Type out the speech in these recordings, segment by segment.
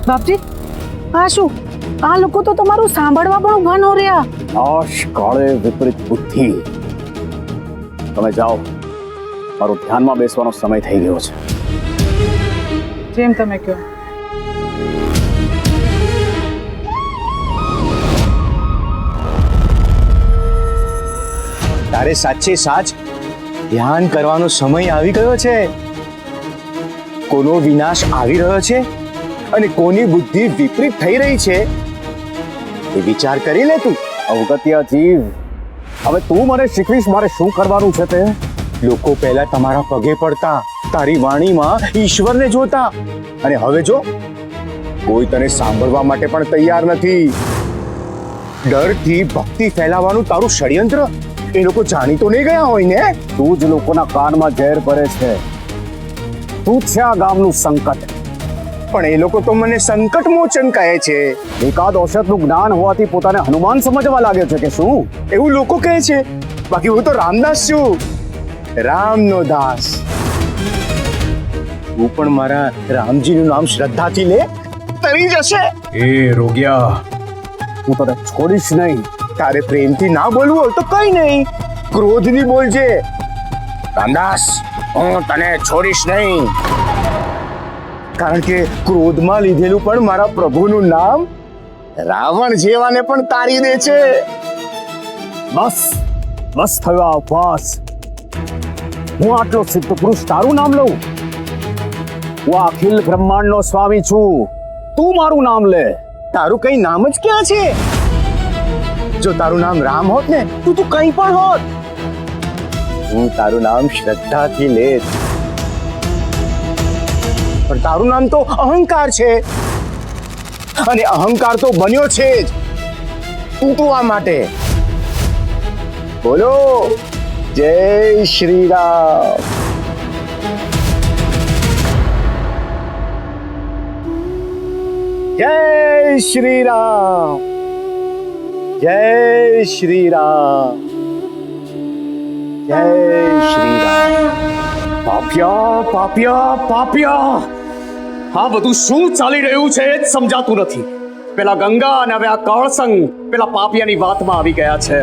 બાપજી આ શું? આ લોકો તો તમારું સાંભળવા પણ ઉભા ન રહ્યા. આશ કાળે વિપરીત બુદ્ધિ. તમે જાઓ, મારું ધ્યાનમાં બેસવાનો સમય થઈ ગયો છે. જેમ તમે કહો. તારે સાચે સાચ ધ્યાન કરવાનો સમય આવી ગયો છે. કોનો વિનાશ આવી રહ્યો છે અને કોની બુદ્ધિ વિપરીત થઈ રહી છે એ વિચાર કરી લે તું. અવગત્યા જીવ, હવે તું મને શીખવીશ મારે શું કરવાનું છે તે. લોકો પહેલા તમારા પગે પડતા, તારી વાણીમાં ઈશ્વરને જોતા, અને હવે જો કોઈ તને સાંભળવા માટે પણ તૈયાર નથી. ડરથી ભક્તિ ફેલાવવાનું તારું ષડયંત્ર એ લોકો જાણી તો નહીં ગયા હોય ને. તું જ લોકોના કાનમાં ઝેર ભરે છે. તું છે આ ગામનું સંકટ. પણ એ લોકો તો મને સંકટ મોચન કહે છે. એકાદ ઔષધનું જ્ઞાન હોવાથી પોતાને હનુમાન સમજવા લાગ્યો છે કે શું? એવું લોકો કહે છે. બાકી હું તો રામદાસ છું, રામનો દાસ. તું પણ મારા રામજીનું નામ શ્રદ્ધાથી લે, તરી જશે. એ રોગ્યા, હું તને છોડીશ નહીં. તારે પ્રેમથી ના બોલવું હોય તો કઈ નહીં, ક્રોધથી બોલજે. રામદાસ, હું તને છોડીશ નહીં. કારણ કે ક્રોધમાં લીધેલું પણ મારા પ્રભુનું નામ રાવણ જેવાને પણ તારી દે છે. બસ બસ થયો આ ઉપવાસ. હું આટલો સિદ્ધ પુરુષ તારું નામ લઉં? હું અખિલ બ્રહ્માંડનો સ્વામી છું, તું મારું નામ લે. તારું કઈ નામ જ ક્યાં છે? જો તારું નામ રામ હોત ને, તું કઈ પણ હોત. હું તારું નામ શ્રદ્ધાથી લેત, પણ તારું નામ તો અહંકાર છે, અને અહંકાર તો બન્યો છે જ તૂટવા માટે. બોલો જય શ્રી રામ. જય શ્રી રામ. જય શ્રી રામ. જય શ્રી રામ. પાપિયા પાપિયા પાપિયા, આ બધું શું ચાલી રહ્યું છે એ જ સમજાતું નથી. પેલા ગંગા અને હવે આ કાળસંગ પેલા પાપિયાની વાતમાં આવી ગયા છે.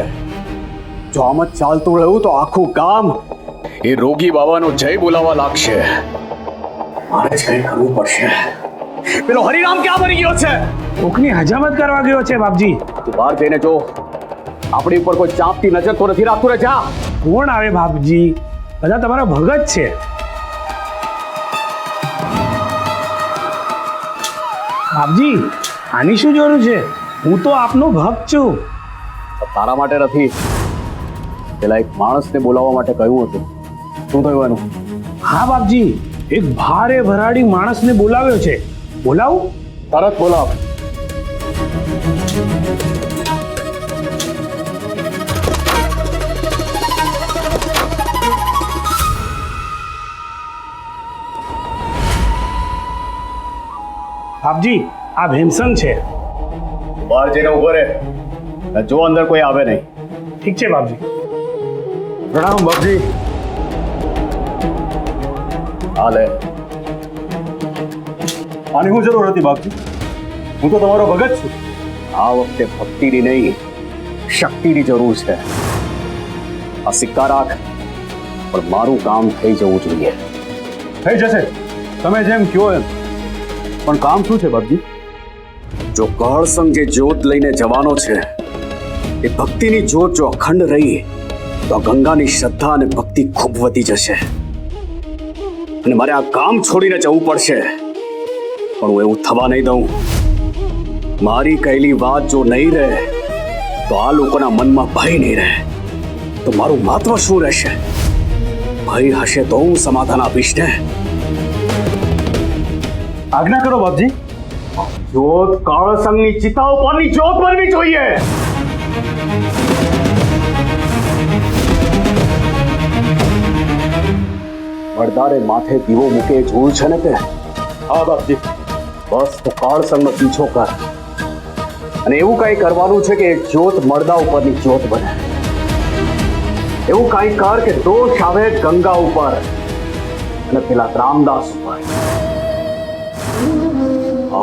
જો આમ જ ચાલતું રહ્યું તો આખું ગામ એ રોગી બાબાનો જય બોલાવા લાગશે. મારે જ કંઈ કરવું પડશે. પેલો હરિરામ ક્યાં બની ગયો છે? કોકની હજામત કરવા ગયો છે બાપજી. તું બહાર જઈને જો, આપણી ઉપર કોઈ ચાંપતી નજર તો નથી રાખતું. રે જા. કોણ આવે બાપજી? બધા તમારા ભગત છે. બાપજી, આની શું જરૂર છે? હું તો આપનો ભક્ત છું. તારા માટે નથી, પેલા એક માણસને બોલાવવા માટે કહ્યું હતું. શું થયું એનું? હા બાપજી, એક ભારે ભરાડી માણસને બોલાવ્યો છે. બોલાવું? તરત બોલાવ. બાપજી, આ ભીમસંગ છે. બહાર જઈને ઉભો રહે, જો અંદર કોઈ આવે નહીં. ઠીક છે બાપજી. પ્રણામ બાપજી. હાલે. આની શું જરૂર હતી બાપજી? હું તો તમારો ભગત છું. આ વખતે ભક્તિની નહીં, શક્તિની જરૂર છે. આ સિક્કા રાખ, પણ મારું કામ થઈ જવું જોઈએ. થઈ જશે, તમે જેમ કહો એમ. પણ કામ શું છે બાપજી? જો કાળસંગ જે જ્યોત લઈને જવાનો છે, એ ભક્તિની જ્યોત જો અખંડ રહી તો ગંગાની શ્રદ્ધા અને ભક્તિ ખૂબ વધી જશે. અને મારે આ કામ છોડીને જવું પડશે, પણ હું એવું થવા નહીં દઉં. મારી કહેલી વાત જો નહીં રહે તો આ લોકોના મનમાં ભય નહીં રહે, તો મારું મહત્વ શું રહેશે? ભય હશે તો હું સમાધાન આપીશ ને. આજ્ઞા કરો બાપજી. જ્યોત કાળસંગની ચિતા ઉપરની જ્યોત બનવી જોઈએ. વરદારે માથે દીવો મૂકે જોયું છે ને તે? હા બાપજી. બસ તો કાળસંગનો પીછો કર, અને એવું કઈ કરવાનું છે કે જ્યોત મળદા ઉપરની જ્યોત બને. એવું કઈ કર કે દોષ આવે ગંગા ઉપર અને પેલા રામદાસ ઉપર.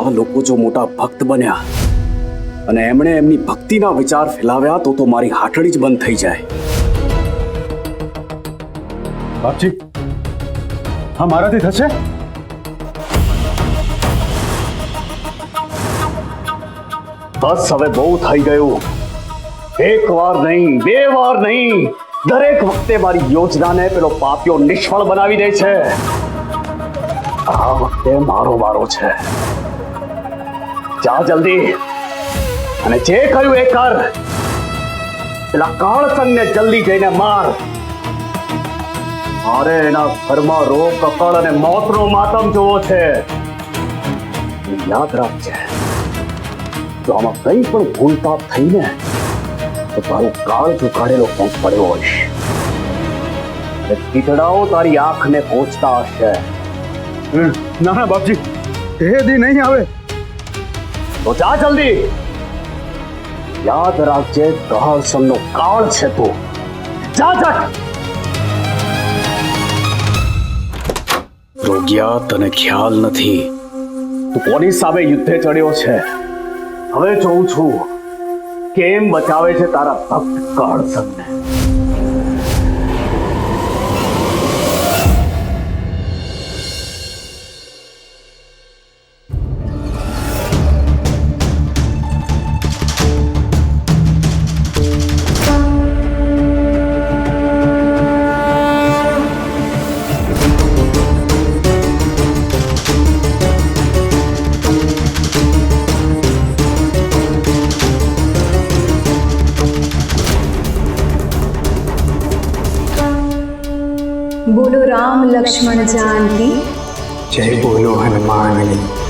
આ લોકો જો મોટા ભક્ત બન્યા અને એમણે એમની ભક્તિના વિચાર ફેલાવ્યા તો મારી હાટડી જ બંધ થઈ જાય. બાપજી, હા મારાથી થશે? બસ હવે બહુ થઈ ગયું. એક વાર નહીં, બે વાર નહીં, દરેક વખતે મારી યોજનાને પેલો પાપીઓ નિષ્ફળ બનાવી દે છે. આ વખતે મારો વારો છે. જા જલ્દી અને જે કહ્યું એ કર. પેલા કાળસંગને જલ્દી જઈને માર. મારે એના ઘરમાં રોગ, કકળ અને મોતનો માતમ જોવો છે. યાદ રાખજે, જો આમાં કંઈ પણ ભૂલતાપ થઈને તો તારું કાળ ઝુકાડેલો કંઈક પડ્યો હોઈશ. કીટડાઓ તારી આંખને પહોંચતા હશે. ના ના બાપજી, એ દી નહીં આવે. તો જા જલ્દી. યાદ રાખજે, કાળસંગનો કાળ છે તું. જા જા. રોગ્યા, તને ખ્યાલ નથી તું કોની સામે યુદ્ધે ચડ્યો છે. હવે જોઉં છું કેમ બચાવે છે તારા ભક્ત કાળસંગને. बोलो राम लक्ष्मण जानकी जय बोलो हनुमान जी।